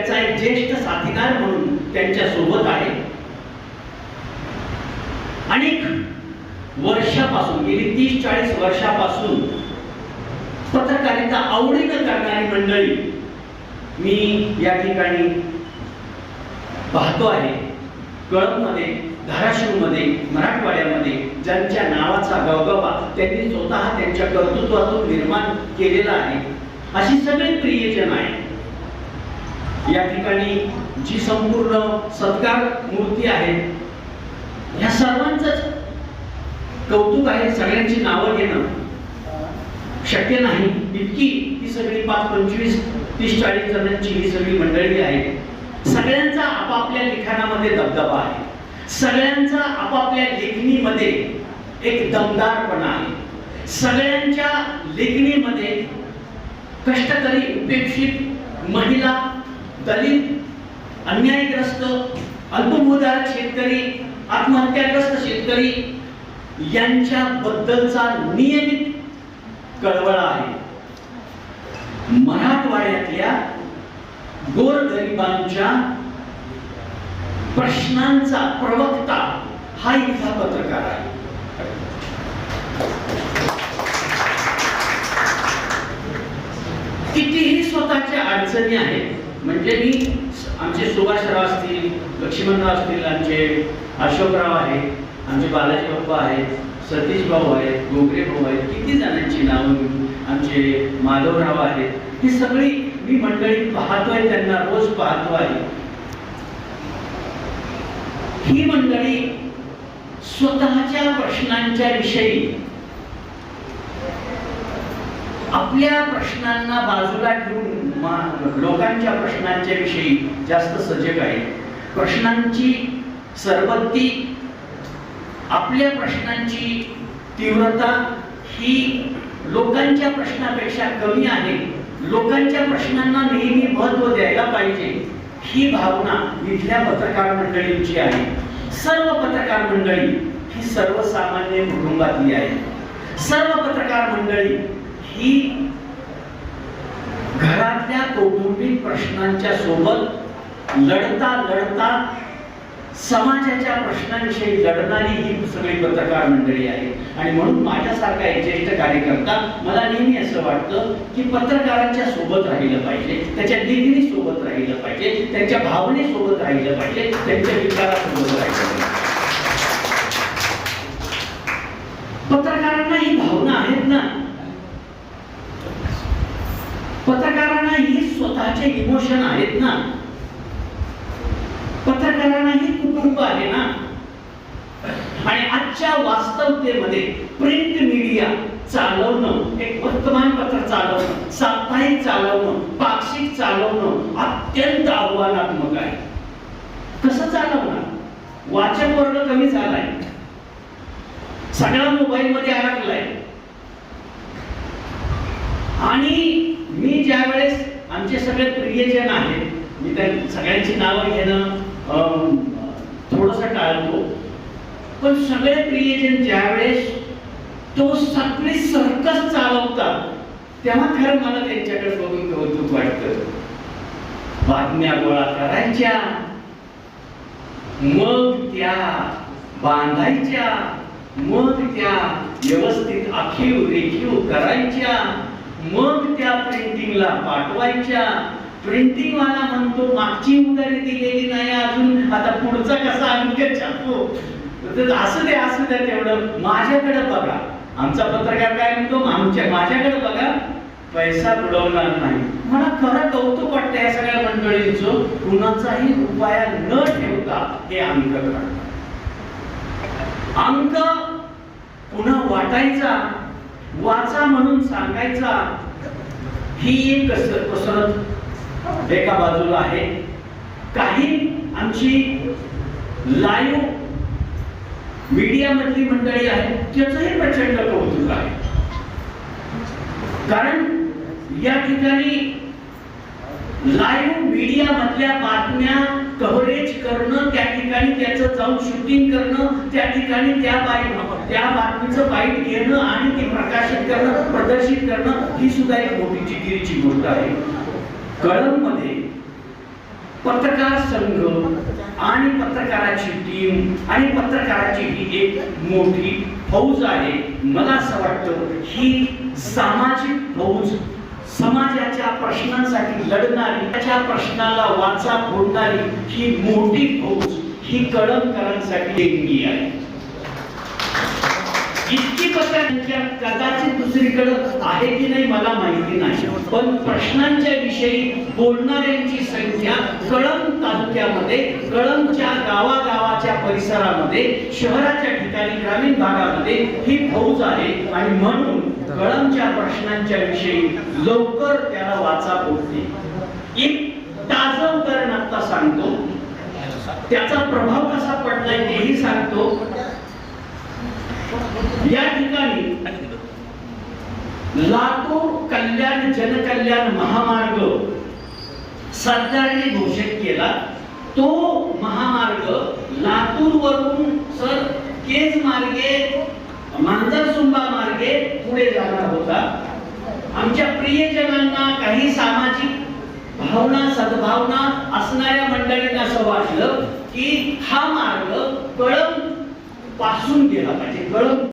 त्याचा एक ज्येष्ठ साथीदार म्हणून त्यांच्या सोबत आहे. अनेक वर्षापासून गेली 30-40 वर्षापासून पत्रकारिता आवडीनं करणारी मंडळी मी या ठिकाणी पाहतो आहे. कळंबमध्ये, धाराशिवमध्ये, मराठवाड्यामध्ये ज्यांच्या नावाचा गवगवा त्यांनी स्वतः त्यांच्या कर्तृत्वातून निर्माण केलेला आहे, अशी सगळे प्रियजन आहे. या ठिकाणी जी संपूर्ण सत्कार मूर्ती आहे, या सर्वांचंच कौतुक आहे. सगळ्यांची नावं घेणं शक्य नाही. इतकी ही सगळी 5-25, 30-40 जणांची ही सगळी मंडळी आहे. सगळ्यांचा आपापल्या लिखाणामध्ये दबदबा आहे. सगळ्यांचा आपापल्या लेखणीमध्ये एक दमदारपणा आहे. सगळ्यांच्या लेखणीमध्ये कष्टकरी, उपेक्षित, महिला, दलित, अन्यायग्रस्त, अल्पभूधारक शेतकरी, आत्महत्याग्रस्त शेतकरी यांच्या बद्दलचा नियमित कळवळा आहे. मराठवाड्यातल्या गोरगरिबांच्या प्रश्नांचा प्रवक्ता हा इथला पत्रकार आहे. कितीही स्वतःच्या अडचणी आहेत, म्हणजे मी आमचे सुभाषराव असतील, लक्ष्मणराव असतील, आमचे अशोकराव आहेत, आमचे बालाजी बाप्पा आहेत, सतीश भाऊ आहेत, गोगरे भाऊ आहेत, किती जणांची नावं, आमचे माधवराव आहेत, ही सगळी मी मंडळी पाहतोय, त्यांना रोज पाहतो आहे. ही मंडळी स्वतःच्या प्रश्नांच्या विषयी, आपल्या प्रश्नांना बाजूला ठेवून लोकांच्या प्रश्नांच्या विषयी जास्त सजग आहे. प्रश्नांची सरबत्ती, आपल्या प्रश्नांची तीव्रता ही लोकांच्या प्रश्नापेक्षा कमी आहे. लोकांच्या प्रश्नांना नेहमी महत्त्व द्यायला पाहिजे, ही भावना इथल्या पत्रकार मंडळींची आहे. सर्व पत्रकार मंडळी ही सर्वसामान्य कुटुंबातली आहे. सर्व पत्रकार मंडळी ही घरातल्या कौटुंबिक प्रश्नांच्या सोबत लढता लढता समाजाच्या प्रश्नांविषयी लढणारी ही सगळी पत्रकार मंडळी आहे. आणि म्हणून माझ्यासारखा एक ज्येष्ठ कार्यकर्ता, मला नेहमी असं वाटतं की पत्रकारांच्या सोबत राहिलं पाहिजे, त्याच्या लेखणी सोबत राहिलं पाहिजे, त्यांच्या भावनेसोबत राहिलं पाहिजे, त्यांच्या विचारासोबत राहिलं पाहिजे. पत्रकारांना ही भावना आहेत ना, पत्रकारांना ही स्वतःचे इमोशन आहेत ना, पत्रकारांना ही कुटुंब आहे ना. आणि आजच्या वास्तवतेमध्ये प्रिंट मीडिया चालवणं, एक वर्तमानपत्र चालवणं, साप्ताहिक चालवणं, पाक्षिक चालवणं अत्यंत आव्हानात्मक आहे. कसं चालवणार? वाचक वर्ग कमी झालाय, सगळा मोबाईल मध्ये अडकलाय. आणि मी ज्या वेळेस, आमचे सगळे प्रियजन आहेत, मी त्या सगळ्यांची नावं घेणं थोडस टाळतो, पण सगळे प्रियजन ज्या वेळेस तो सगळी सर्कस चालवतात, तेव्हा खरं मला त्यांच्याकडे बघून कौतुक वाटतं. बातम्या गोळा करायच्या, मग त्या बांधायच्या, मग त्या व्यवस्थित आखीव रेखीव करायच्या, मग त्या प्रिंटिंगला पाठवायच्या. प्रिंटिंग वाला म्हणतो मागची उधारी दिलेली नाही अजून, आता पुढचा कसा अंक छापू, असू द्या तेवढं माझ्याकडे बघा. आमचा पत्रकार काय म्हणतो, माझ्याकडे बघा, पैसा बुडवणार नाही. मला खरं कौतुक वाटतं या सगळ्या मंडळींचं, कुणाचाही उपाय न ठेवता हे अंक काढतात. अंक पुन्हा वाटायचा, वाचा म्हणून सांगायचा, ही एक कसरत एका बाजूला आहे. काही आमची लाईव्ह मीडिया मधली मंडळी आहे, त्याचंही प्रचंड कौतुक आहे. कारण या ठिकाणी लाईव्ह मीडिया मधल्या बातम्या कव्हरेज करणं, त्या ठिकाणी त्याचं जाऊन शूटिंग करणं, त्या ठिकाणी त्या बातमीचं बाईट घेणं आणि ती प्रकाशित करणं, प्रदर्शित करणं, ही सुद्धा एक मोठी जिकिरीची गोष्ट आहे. कळंबमध्ये पत्रकार संघ आणि पत्रकाराची टीम आणि पत्रकाराची ही एक मोठी फौज आहे. मला असं वाटतं ही सामाजिक फौज, समाजाच्या प्रश्नांसाठी लढणारी, त्याच्या प्रश्नाला वाचा फोडणारी ही मोठी फौज ही कळमकरांसाठी देणगी आहे. इतकी पत्रकारांच्या कदाचित दुसरीकडे आहे की नाही मला माहिती नाही, पण प्रश्नांच्या विषयी बोलणाऱ्यांची संख्या कळंब तालुक्यामध्ये, कळंबच्या गावागावाच्या परिसरामध्ये, शहराच्या ठिकाणी, ग्रामीण भागामध्ये ही फौज आहे. आणि म्हणून कळंबच्या प्रश्नांच्या विषयी लवकर त्याला वाचा फोडते. एक ताजं उदाहरण आता सांगतो, त्याचा प्रभाव कसा पडलाय तेही सांगतो. या ठिकाणी लातूर कल्याण जनकल्याण महामार्ग सरकारने घोषित केला. तो महामार्ग लातूर वरून सर केज मार्गे, मांजरसुंबा मार्गे पुढे जाणार होता. आमच्या प्रियजनांना, काही सामाजिक भावना, सद्भावना असणाऱ्या मंडळींना असं वाटलं की हा मार्ग कळंब पासून गेला पाहिजे, कळंब